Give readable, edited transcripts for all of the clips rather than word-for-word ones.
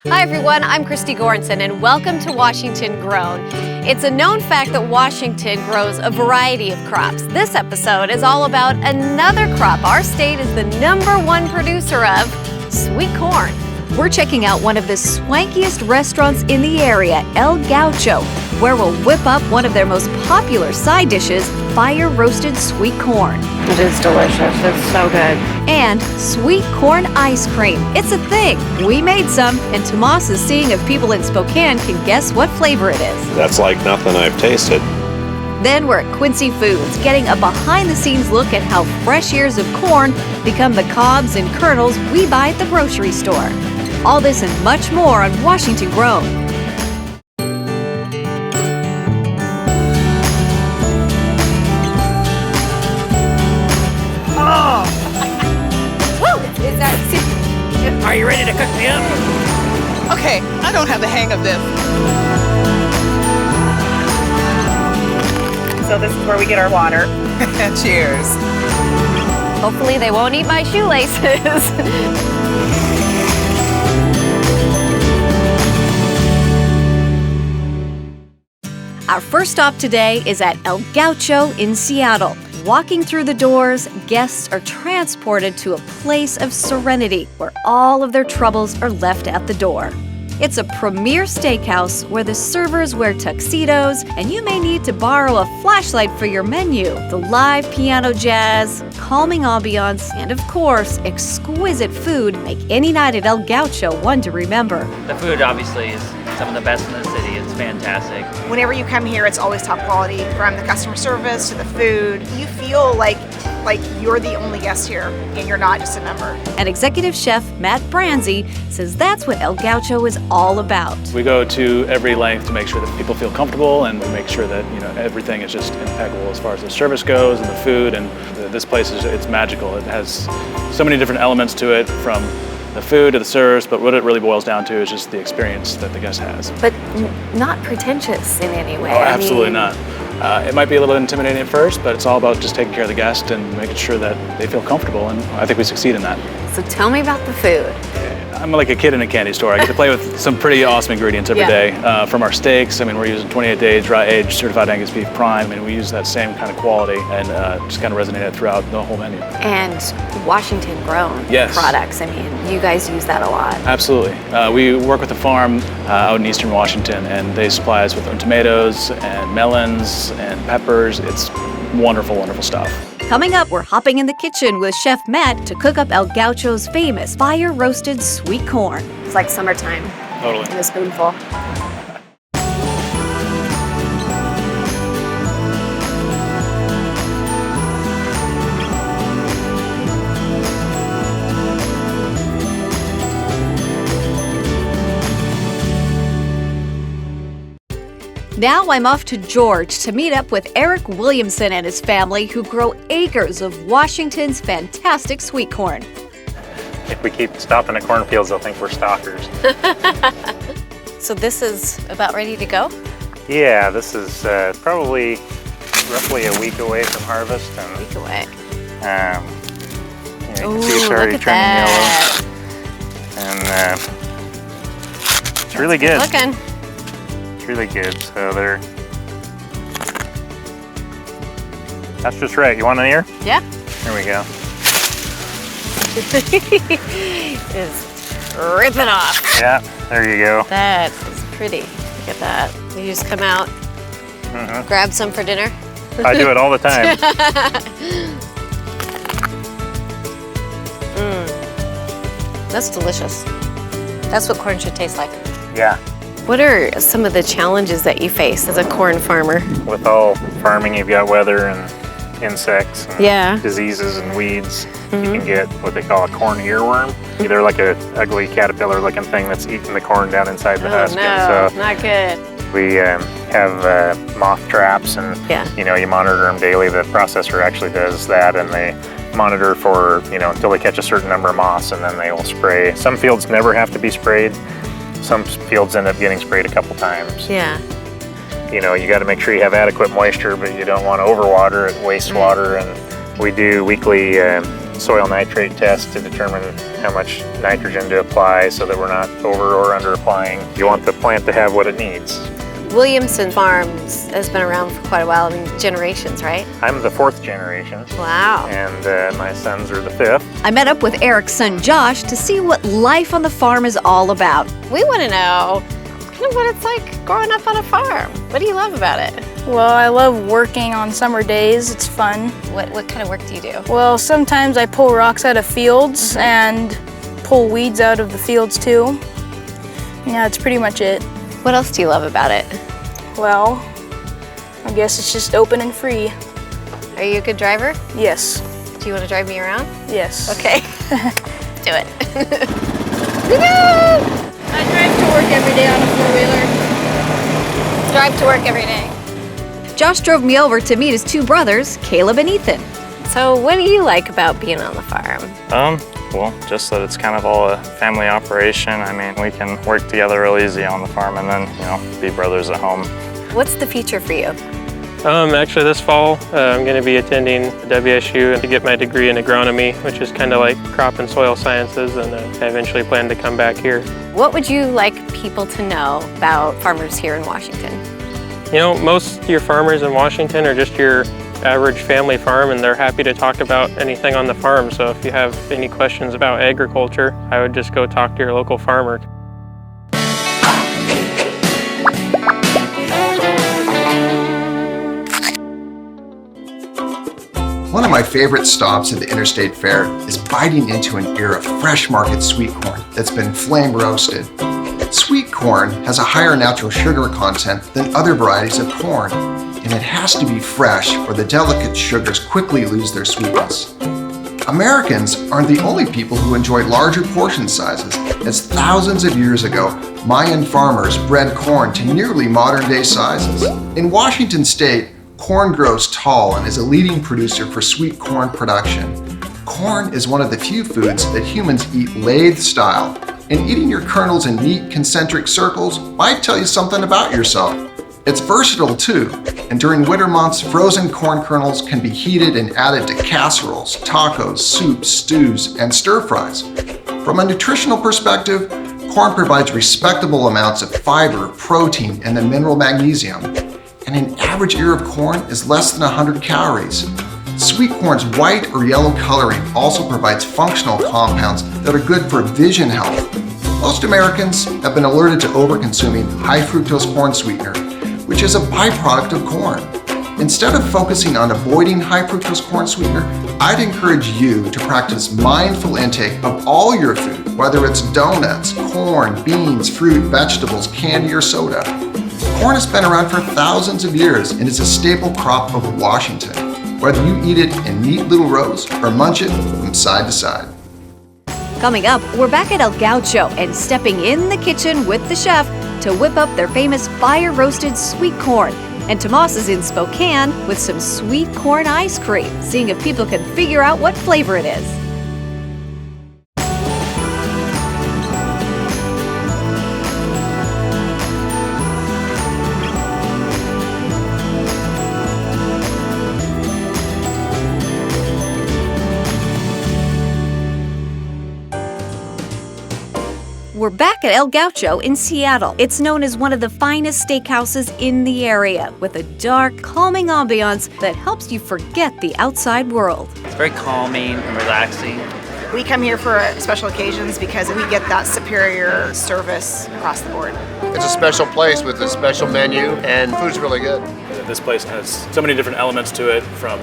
Hi everyone, I'm Christy Goranson and welcome to Washington Grown. It's a known fact that Washington grows a variety of crops. This episode is all about another crop our state is the #1 producer of, sweet corn. We're checking out one of the swankiest restaurants in the area, El Gaucho, where we'll whip up one of their most popular side dishes, fire-roasted sweet corn. It is delicious. It's so good. And sweet corn ice cream. It's a thing. We made some, and Tomas is seeing if people in Spokane can guess what flavor it is. That's like nothing I've tasted. Then we're at Quincy Foods, getting a behind-the-scenes look at how fresh ears of corn become the cobs and kernels we buy at the grocery store. All this and much more on Washington Grown. Are you ready to cook me up? Okay, I don't have the hang of this. So this is where we get our water. Cheers. Hopefully they won't eat my shoelaces. Our first stop today is at El Gaucho in Seattle. Walking through the doors, guests are transported to a place of serenity where all of their troubles are left at the door. It's a premier steakhouse where the servers wear tuxedos and you may need to borrow a flashlight for your menu. The live piano jazz, calming ambiance, and of course, exquisite food make any night at El Gaucho one to remember. The food obviously is some of the best in the city. It's fantastic. Whenever you come here, it's always top quality, from the customer service to the food. You feel like you're the only guest here and you're not just a number. And executive chef Matt Branzi says that's what El Gaucho is all about. We go to every length to make sure that people feel comfortable, and we make sure that everything is just impeccable as far as the service goes and the food. And this place it's magical. It has so many different elements to it, from the food to the service, but what it really boils down to is just the experience that the guest has. But not pretentious in any way. Oh, absolutely not. It might be a little intimidating at first, but it's all about just taking care of the guest and making sure that they feel comfortable, and I think we succeed in that. So tell me about the food. I'm like a kid in a candy store. I get to play with some pretty awesome ingredients every day. From our steaks, we're using 28 days dry aged certified Angus beef prime, and we use that same kind of quality and just kind of resonate it throughout the whole menu. And Washington grown products. You guys use that a lot. Absolutely. We work with a farm out in eastern Washington, and they supply us with tomatoes and melons and peppers. It's wonderful, wonderful stuff. Coming up, we're hopping in the kitchen with Chef Matt to cook up El Gaucho's famous fire-roasted sweet corn. It's like summertime. Totally. In a spoonful. Now I'm off to George to meet up with Eric Williamson and his family, who grow acres of Washington's fantastic sweet corn. If we keep stopping at cornfields, they'll think we're stalkers. So this is about ready to go? Yeah, this is probably roughly a week away from harvest. And, A week away. you can see it's already turning yellow. And it's really good. Looking. Really good. So that's just right. You want an ear? Yeah. Here we go. Just rip it off. Yeah, there you go. That is pretty. Look at that. You just come out, grab some for dinner. I do it all the time. That's delicious. That's what corn should taste like. Yeah. What are some of the challenges that you face as a corn farmer? With all farming, you've got weather and insects and diseases and weeds. You can get what they call a corn earworm. They're like a ugly caterpillar looking thing that's eating the corn down inside the husk. No, and so not good. we have moth traps, and you monitor them daily. The processor actually does that, and they monitor for until they catch a certain number of moths, and then they will spray. Some fields never have to be sprayed. Some fields end up getting sprayed a couple times. Yeah. You got to make sure you have adequate moisture, but you don't want to overwater it, waste water. And we do weekly soil nitrate test to determine how much nitrogen to apply so that we're not over or under applying. You want the plant to have what it needs. Williamson Farms has been around for quite a while, I mean generations, right? I'm the 4th generation. Wow. And my sons are the 5th. I met up with Eric's son Josh to see what life on the farm is all about. We want to know kind of what it's like growing up on a farm. What do you love about it? Well, I love working on summer days. It's fun. What kind of work do you do? Well, sometimes I pull rocks out of fields and pull weeds out of the fields too. Yeah, that's pretty much it. What else do you love about it? Well, I guess it's just open and free. Are you a good driver? Yes. Do you want to drive me around? Yes. Okay. Do it. I drive to work every day on a four-wheeler. Drive to work every day. Josh drove me over to meet his 2 brothers, Caleb and Ethan. So what do you like about being on the farm? Well, just that it's kind of all a family operation. I mean, we can work together real easy on the farm and then, be brothers at home. What's the future for you? Actually this fall, I'm going to be attending WSU to get my degree in agronomy, which is kind of like crop and soil sciences, and I eventually plan to come back here. What would you like people to know about farmers here in Washington? Most of your farmers in Washington are just your average family farm, and they're happy to talk about anything on the farm. So if you have any questions about agriculture, I would just go talk to your local farmer. One of my favorite stops at the Interstate Fair is biting into an ear of fresh market sweet corn that's been flame roasted. Sweet corn has a higher natural sugar content than other varieties of corn, and it has to be fresh or the delicate sugars quickly lose their sweetness. Americans aren't the only people who enjoy larger portion sizes, as thousands of years ago, Mayan farmers bred corn to nearly modern-day sizes. In Washington State, corn grows tall and is a leading producer for sweet corn production. Corn is one of the few foods that humans eat lathe style, and eating your kernels in neat concentric circles might tell you something about yourself. It's versatile too, and during winter months, frozen corn kernels can be heated and added to casseroles, tacos, soups, stews, and stir-fries. From a nutritional perspective, corn provides respectable amounts of fiber, protein, and the mineral magnesium. And an average ear of corn is less than 100 calories. Sweet corn's white or yellow coloring also provides functional compounds that are good for vision health. Most Americans have been alerted to over-consuming high fructose corn sweetener, which is a byproduct of corn. Instead of focusing on avoiding high fructose corn sweetener, I'd encourage you to practice mindful intake of all your food, whether it's donuts, corn, beans, fruit, vegetables, candy, or soda. Corn has been around for thousands of years and is a staple crop of Washington, whether you eat it in neat little rows or munch it from side to side. Coming up, we're back at El Gaucho and stepping in the kitchen with the chef to whip up their famous fire-roasted sweet corn. And Tomas is in Spokane with some sweet corn ice cream, seeing if people can figure out what flavor it is. We're back at El Gaucho in Seattle. It's known as one of the finest steakhouses in the area, with a dark, calming ambiance that helps you forget the outside world. It's very calming and relaxing. We come here for special occasions because we get that superior service across the board. It's a special place with a special menu, and food's really good. This place has so many different elements to it, from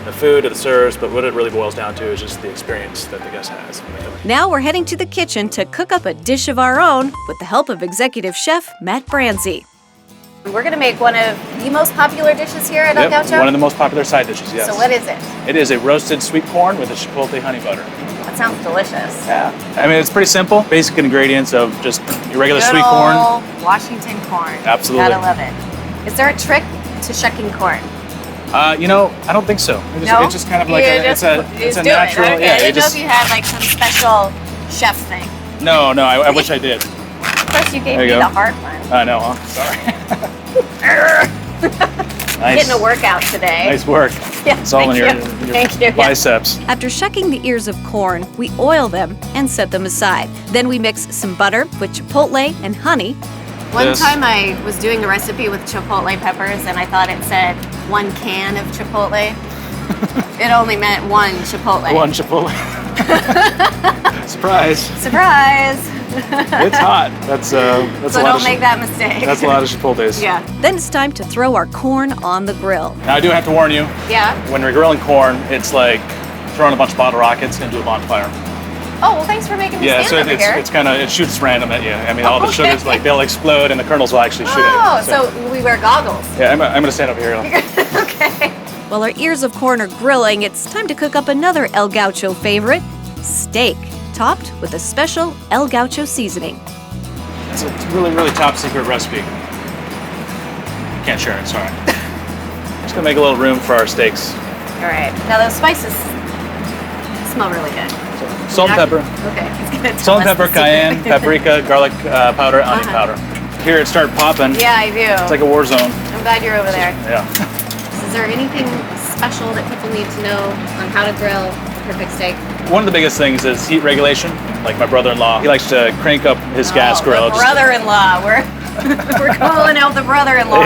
the food to the service, but what it really boils down to is just the experience that the guest has. Now we're heading to the kitchen to cook up a dish of our own with the help of executive chef Matt Branzi. We're going to make one of the most popular dishes here at El Gaucho? One of the most popular side dishes, yes. So what is it? It is a roasted sweet corn with a chipotle honey butter. That sounds delicious. Yeah. I mean, it's pretty simple. Basic ingredients of just your regular sweet corn. Washington corn. Absolutely. Gotta love it. Is there a trick to shucking corn? I don't think so. It's just kind of like it's a natural. Okay. Yeah, I didn't know if you had like some special chef thing. No, I wish I did. Of course, you gave me the hard one. I know, huh? Sorry. Nice. Getting a workout today. Nice work. Yeah, It's all in your Thank you. biceps. After shucking the ears of corn, we oil them and set them aside. Then we mix some butter with chipotle and honey. One time I was doing a recipe with chipotle peppers and I thought it said 1 can of chipotle. It only meant 1 chipotle. 1 chipotle. Surprise. Surprise. It's hot. That's So a lot of don't make that mistake. That's a lot of chipotles. Yeah. Then it's time to throw our corn on the grill. Now I do have to warn you, Yeah. when we're grilling corn, it's like throwing a bunch of bottle rockets into a bonfire. Oh, well, thanks for making me Yeah, stand so over here. it's kind of, it shoots random at you. I mean, all the Okay. sugars, like, they'll explode and the kernels will actually shoot Oh, at you. so we wear goggles. Yeah, I'm gonna stand over here. Okay. While our ears of corn are grilling, it's time to cook up another El Gaucho favorite, steak, topped with a special El Gaucho seasoning. It's a really, really top secret recipe. Can't share it, sorry. Just gonna make a little room for our steaks. All right. Now those spices smell really good. Salt and pepper. Okay. It's gonna tell Salt and us pepper, the secret. cayenne, paprika, garlic powder, onion powder. Hear it start popping. Yeah, I do. It's like a war zone. I'm glad you're over there. Yeah. Is there anything special that people need to know on how to grill a perfect steak? One of the biggest things is heat regulation. Like my brother-in-law, he likes to crank up his gas grill. The brother-in-law. We're calling out the brother-in-law.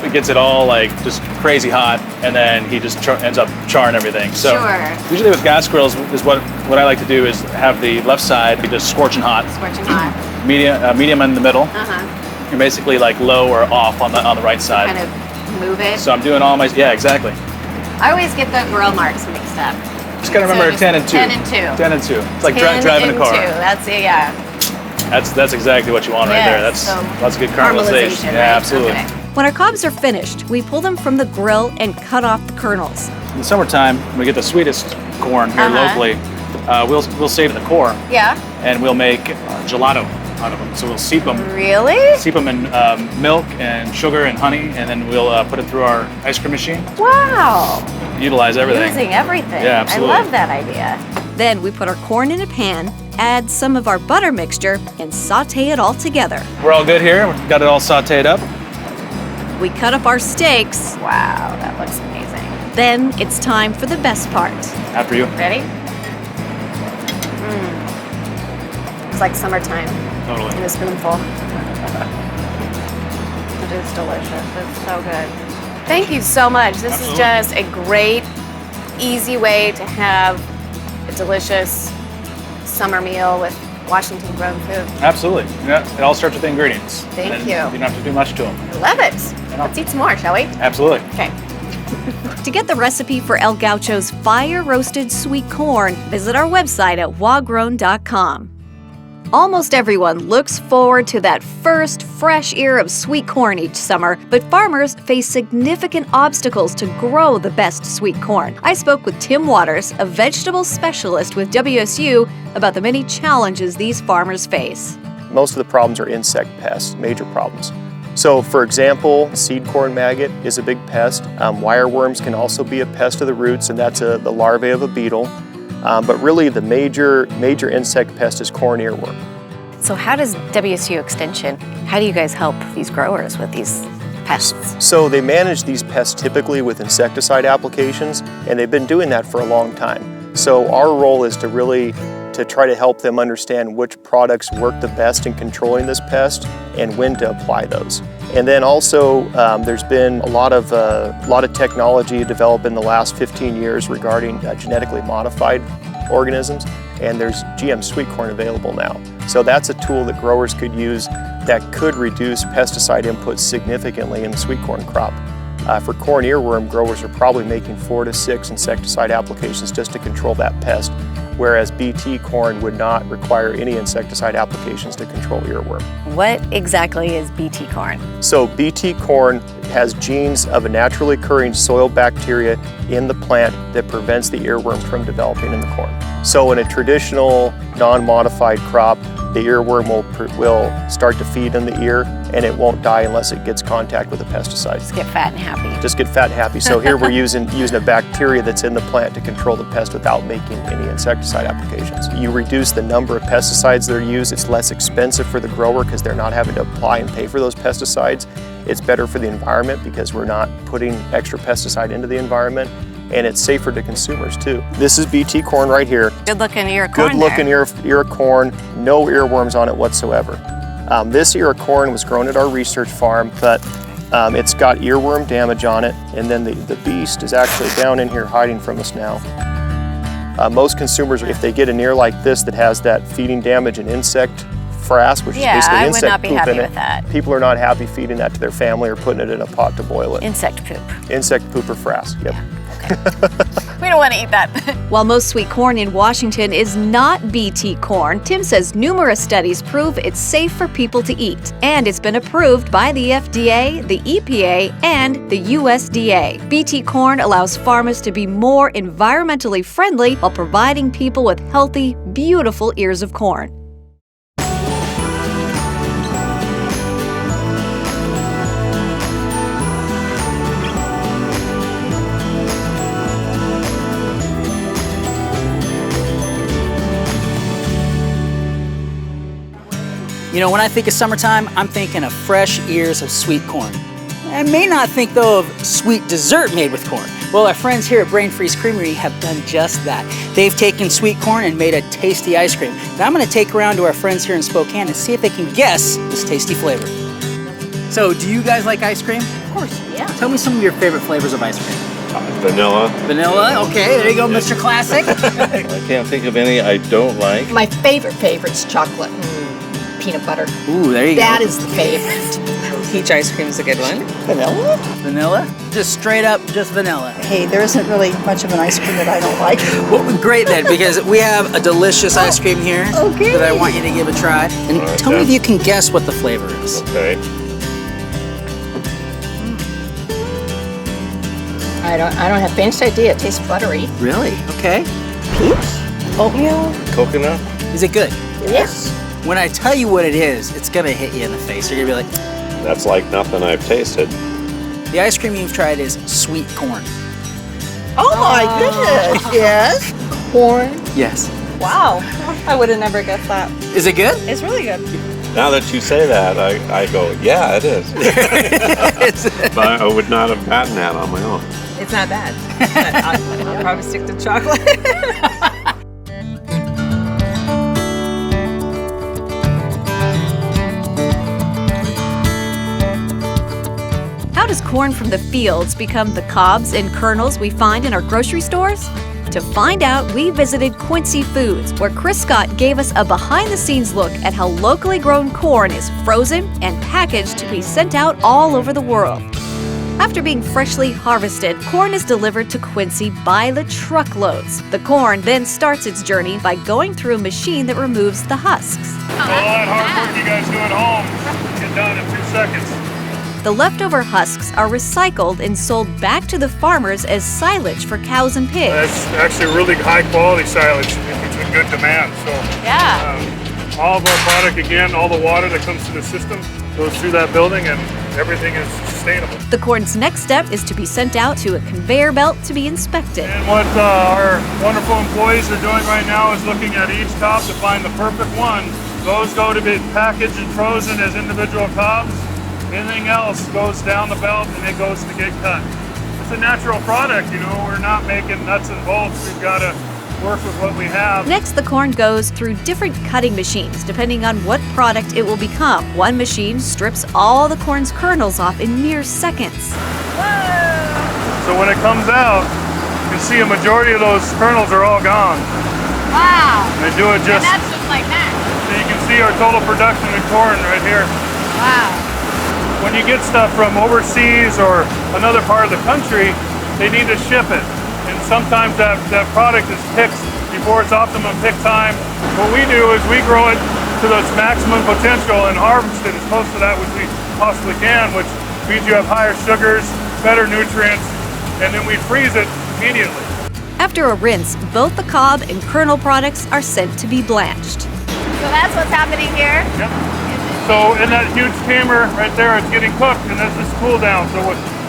It gets it all like just crazy hot, and then he just ends up charring everything. So Sure. usually with gas grills, is what I like to do is have the left side be just scorching hot, Scorching hot. medium in the middle. Uh-huh. You're basically like low or off on the right side. Kind of move it. So I'm doing all my exactly. I always get the grill marks mixed up. Just gotta remember just 10 and 2. 10 and 2. 10 and 2. It's like 10 driving a and car. 2. That's it, yeah. That's exactly what you want right there. Yes, That's so lots of good caramelization. right? Yeah, absolutely. Okay. When our cobs are finished, we pull them from the grill and cut off the kernels. In the summertime, when we get the sweetest corn here locally, we'll save the core Yeah. and we'll make gelato out of them. So we'll steep them. Really? Steep them in milk and sugar and honey, and then we'll put it through our ice cream machine. Wow. Utilize everything. Using everything. Yeah, absolutely. I love that idea. Then we put our corn in a pan, add some of our butter mixture, and saute it all together. We're all good here. We've got it all sauteed up. We cut up our steaks. Wow, that looks amazing. Then it's time for the best part. After you. Ready? It's like summertime. Totally. In a spoonful. It is delicious. It's so good. Thank you so much. This is just a great, easy way to have a delicious summer meal with Washington grown food. Absolutely. Yeah, it all starts with the ingredients. Thank and you. You don't have to do much to them. I love it. Let's eat some more, shall we? Absolutely. Okay. To get the recipe for El Gaucho's fire-roasted sweet corn, visit our website at wagrown.com. Almost everyone looks forward to that first fresh ear of sweet corn each summer, but farmers face significant obstacles to grow the best sweet corn. I spoke with Tim Waters, a vegetable specialist with WSU, about the many challenges these farmers face. Most of the problems are insect pests, major problems. So for example, seed corn maggot is a big pest. Wireworms can also be a pest of the roots, and that's the larvae of a beetle. But really the major insect pest is corn earworm. So how does WSU Extension, how do you guys help these growers with these pests? So they manage these pests typically with insecticide applications, and they've been doing that for a long time. So our role is to try to help them understand which products work the best in controlling this pest and when to apply those. And then also there's been a lot of technology developed in the last 15 years regarding genetically modified organisms, and there's GM sweet corn available now. So that's a tool that growers could use that could reduce pesticide inputs significantly in the sweet corn crop. For corn earworm, growers are probably making 4 to 6 insecticide applications just to control that pest, whereas BT corn would not require any insecticide applications to control earworm. What exactly is BT corn? So BT corn has genes of a naturally occurring soil bacteria in the plant that prevents the earworm from developing in the corn. So in a traditional non-modified crop, the earworm will start to feed in the ear, and it won't die unless it gets contact with a pesticide. Just get fat and happy. Just get fat and happy. So here we're using a bacteria that's in the plant to control the pest without making any insecticide applications. You reduce the number of pesticides that are used. It's less expensive for the grower because they're not having to apply and pay for those pesticides. It's better for the environment because we're not putting extra pesticide into the environment, and it's safer to consumers too. This is BT corn right here. Good looking ear of corn. Good looking ear of corn, no earworms on it whatsoever. This ear of corn was grown at our research farm, but it's got earworm damage on it, and then the beast is actually down in here hiding from us now. Most consumers, if they get an ear like this that has that feeding damage and insect frass, which is basically insect poop in it. I would not be happy with that. People are not happy feeding that to their family or putting it in a pot to boil it. Insect poop. Insect poop or frass, yep. Yeah. We don't want to eat that. While most sweet corn in Washington is not BT corn, Tim says numerous studies prove it's safe for people to eat. And it's been approved by the FDA, the EPA, and the USDA. BT corn allows farmers to be more environmentally friendly while providing people with healthy, beautiful ears of corn. You know, when I think of summertime, I'm thinking of fresh ears of sweet corn. I may not think, though, of sweet dessert made with corn. Well, our friends here at Brain Freeze Creamery have done just that. They've taken sweet corn and made a tasty ice cream that I'm going to take around to our friends here in Spokane and see if they can guess this tasty flavor. So, do you guys like ice cream? Of course, yeah. Tell me some of your favorite flavors of ice cream. Vanilla. Vanilla, okay, there you go, Mr. Classic. I can't think of any I don't like. My favorite's chocolate. Peanut butter. Ooh, there you go. That is the favorite. Peach ice cream is a good one. Vanilla? Vanilla? Just straight up, just vanilla. Hey, there isn't really much of an ice cream that I don't like. Well, great then, because we have a delicious ice cream here that I want you to give a try. And tell me if you can guess what the flavor is. Okay. I don't have the faintest idea. It tastes buttery. Really? Okay. Peach? Oatmeal? Coconut? Is it good? Yes. When I tell you what it is, it's gonna hit you in the face. You're gonna be like, That's like nothing I've tasted. the ice cream you've tried is sweet corn. Oh my goodness. Yes. Corn. Yes. Wow. I would have never guessed that. Is it good? It's really good. Now that you say that, I go, yeah, it is. But I would not have gotten that on my own. It's not bad. I'll probably stick to chocolate. How does corn from the fields become the cobs and kernels we find in our grocery stores? To find out, we visited Quincy Foods, where Chris Scott gave us a behind-the-scenes look at how locally grown corn is frozen and packaged to be sent out all over the world. After being freshly harvested, corn is delivered to Quincy by the truckloads. The corn then starts its journey by going through a machine that removes the husks. All that hard work you guys do at home, get done in 2 seconds. The leftover husks are recycled and sold back to the farmers as silage for cows and pigs. That's actually really high quality silage. It's in good demand. So all of our product, again, all the water that comes through the system goes through that building and everything is sustainable. The corn's next step is to be sent out to a conveyor belt to be inspected. And what our wonderful employees are doing right now is looking at each cob to find the perfect one. Those go to be packaged and frozen as individual cobs. Anything else goes down the belt and it goes to get cut. It's a natural product, you know, we're not making nuts and bolts. We've got to work with what we have. Next, the corn goes through different cutting machines depending on what product it will become. One machine strips all the corn's kernels off in mere seconds. So when it comes out, you can see a majority of those kernels are all gone. Wow. They do it just... And that's just like that. So you can see our total production in corn right here. Wow. When you get stuff from overseas or another part of the country, they need to ship it. And sometimes that product is picked before its optimum pick time. What we do is we grow it to its maximum potential and harvest it as close to that as we possibly can, which means you have higher sugars, better nutrients, and then we freeze it immediately. After a rinse, both the cob and kernel products are sent to be blanched. So that's what's happening here? Yep. So in that huge steamer right there, it's getting cooked, and this is cool down. So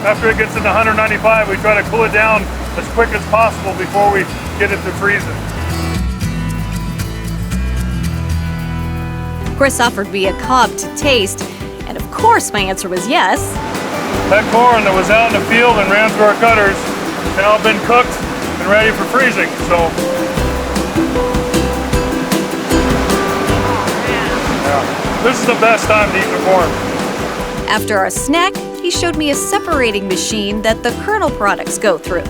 after it gets into 195, we try to cool it down as quick as possible before we get it to freezing. Chris offered me a cob to taste. And of course my answer was yes. That corn that was out in the field and ran through our cutters has now been cooked and ready for freezing. So, yeah, this is the best time to eat the corn. After our snack, he showed me a separating machine that the kernel products go through.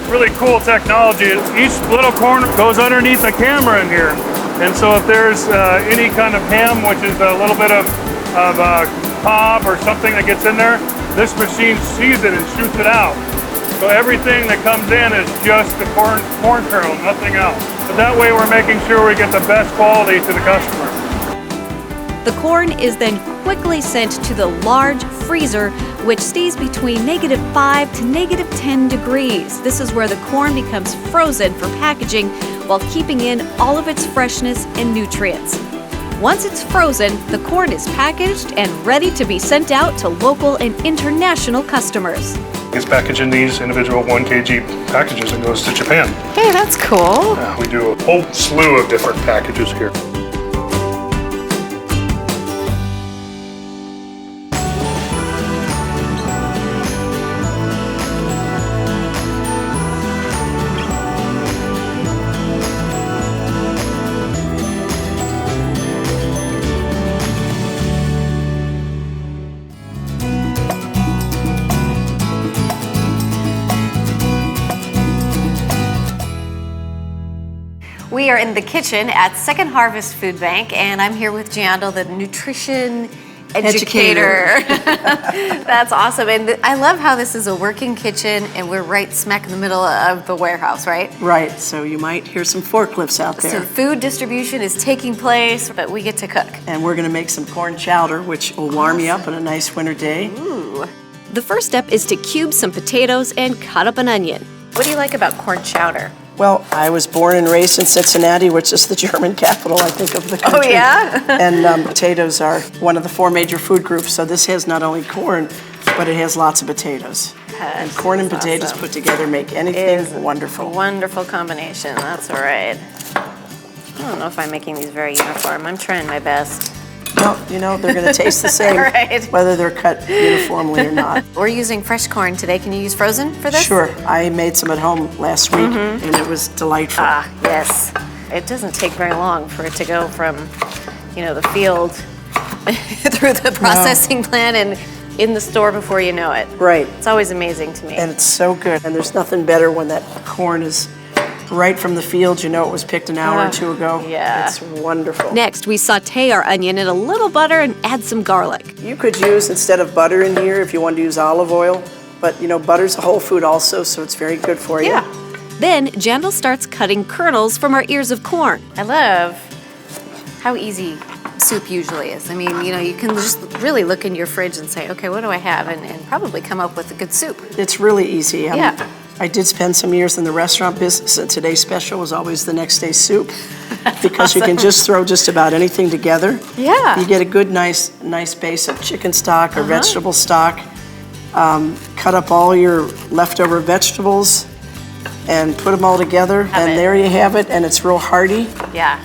Really cool technology. Each little corn goes underneath a camera in here. And so if there's any kind of ham, which is a little bit of cob or something that gets in there, this machine sees it and shoots it out. So everything that comes in is just the corn kernel, nothing else. But that way we're making sure we get the best quality to the customer. The corn is then quickly sent to the large freezer, which stays between -5 to -10 degrees. This is where the corn becomes frozen for packaging while keeping in all of its freshness and nutrients. Once it's frozen, the corn is packaged and ready to be sent out to local and international customers. It's packaged in these individual 1 kg packages and goes to Japan. Hey, that's cool. We do a whole slew of different packages here. We are in the kitchen at Second Harvest Food Bank, and I'm here with Giando, the nutrition educator. That's awesome. And I love how this is a working kitchen, and we're right smack in the middle of the warehouse, right? Right, so you might hear some forklifts out there. So food distribution is taking place, but we get to cook. And we're gonna make some corn chowder, which will warm you up on a nice winter day. Ooh. The first step is to cube some potatoes and cut up an onion. What do you like about corn chowder? Well, I was born and raised in Cincinnati, which is the German capital, I think, of the country. Oh, yeah? And potatoes are one of the 4 major food groups, so this has not only corn, but it has lots of potatoes. And corn and potatoes put together make anything wonderful. Wonderful combination, that's right. I don't know if I'm making these very uniform. I'm trying my best. Well, you know, they're gonna taste the same, Right. whether they're cut uniformly or not. We're using fresh corn today. Can you use frozen for this? Sure, I made some at home last week, and it was delightful. Ah, yes. It doesn't take very long for it to go from, you know, the field through the processing plant and in the store before you know it. Right. It's always amazing to me. And it's so good. And there's nothing better when that corn is right from the field. You know it was picked an hour or two ago. Yeah. It's wonderful. Next, we saute our onion in a little butter and add some garlic. You could use, instead of butter in here, if you want to use olive oil, but you know, butter's a whole food also, so it's very good for you. Yeah. Then, Jandal starts cutting kernels from our ears of corn. I love how easy soup usually is. I mean, you know, you can just really look in your fridge and say, okay, what do I have? And probably come up with a good soup. It's really easy. Yeah. I did spend some years in the restaurant business, and today's special was always the next day's soup, because you can just throw just about anything together. Yeah. You get a good, nice base of chicken stock or vegetable stock. Cut up all your leftover vegetables and put them all together, and there you have it. And it's real hearty. Yeah.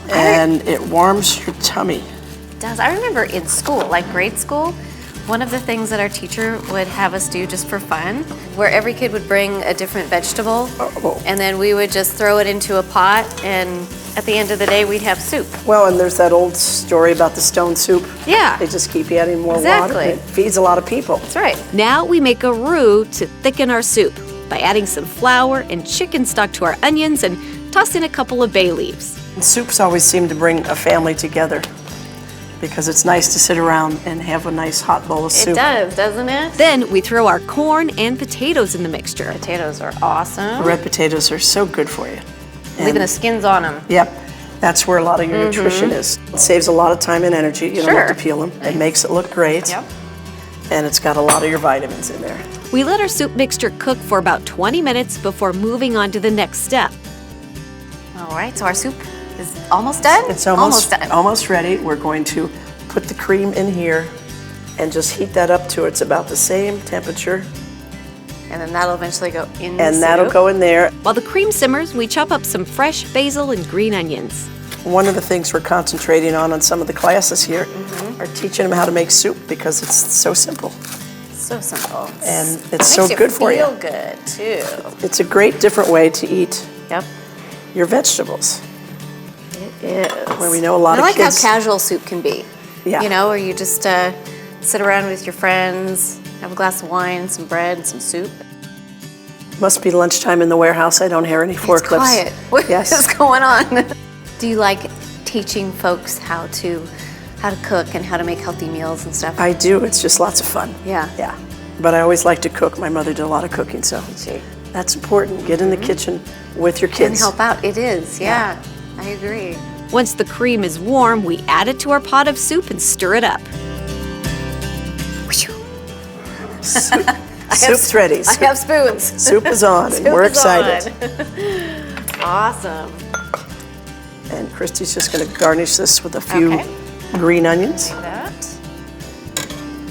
And it warms your tummy. It does. I remember in school, like grade school, one of the things that our teacher would have us do just for fun, where every kid would bring a different vegetable, and then we would just throw it into a pot, and at the end of the day, we'd have soup. Well, and there's that old story about the stone soup. Yeah. They just keep adding more water. Exactly. And it feeds a lot of people. That's right. Now we make a roux to thicken our soup by adding some flour and chicken stock to our onions and toss in a couple of bay leaves. And soups always seem to bring a family together, because it's nice to sit around and have a nice hot bowl of soup. It does, doesn't it? Then we throw our corn and potatoes in the mixture. Potatoes are awesome. Red potatoes are so good for you. Leaving the skins on them. Yep. That's where a lot of your nutrition is. It saves a lot of time and energy. You don't have to peel them. It makes it look great. Yep. And it's got a lot of your vitamins in there. We let our soup mixture cook for about 20 minutes before moving on to the next step. All right, so our soup is almost done? It's almost done. Almost ready. We're going to put the cream in here and just heat that up to it's about the same temperature. And then that'll eventually go in the And soup. that'll go in there. While the cream simmers, we chop up some fresh basil and green onions. one of the things we're concentrating on some of the classes here are teaching them how to make soup because it's so simple. So simple. And it's so good for you. Makes you feel good, too. It's a great different way to eat Yep. your vegetables. It is. Where we know a lot I of like kids. how casual soup can be. Yeah. You know, where you just sit around with your friends, have a glass of wine, some bread, and some soup. Must be lunchtime in the warehouse. I don't hear any forklifts. It's quiet. What Yes. is going on? Do you like teaching folks how to cook and how to make healthy meals and stuff? I do. It's just lots of fun. Yeah. Yeah. But I always like to cook. My mother did a lot of cooking, so that's important. Get in the kitchen with your kids. And help out. It is, yeah. I agree. Once the cream is warm, we add it to our pot of soup and stir it up. Soup's ready. I have spoons. Soup is on, and we're excited. Awesome. And Christy's just going to garnish this with a few green onions. Like that.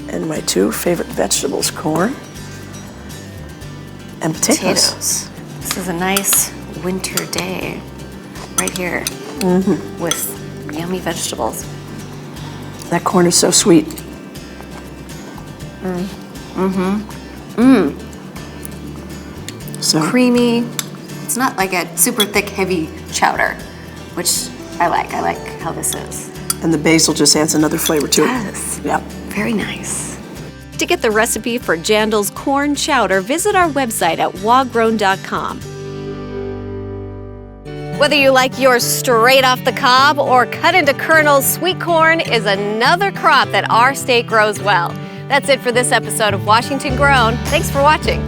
And my two favorite vegetables, corn and potatoes. This is a nice winter day right here with yummy vegetables. That corn is so sweet. So creamy. It's not like a super thick, heavy chowder, which I like. I like how this is. And the basil just adds another flavor to it. Yes. Yeah. Very nice. To get the recipe for Jandel's corn chowder, visit our website at wagrown.com. Whether you like yours straight off the cob or cut into kernels, sweet corn is another crop that our state grows well. That's it for this episode of Washington Grown. Thanks for watching.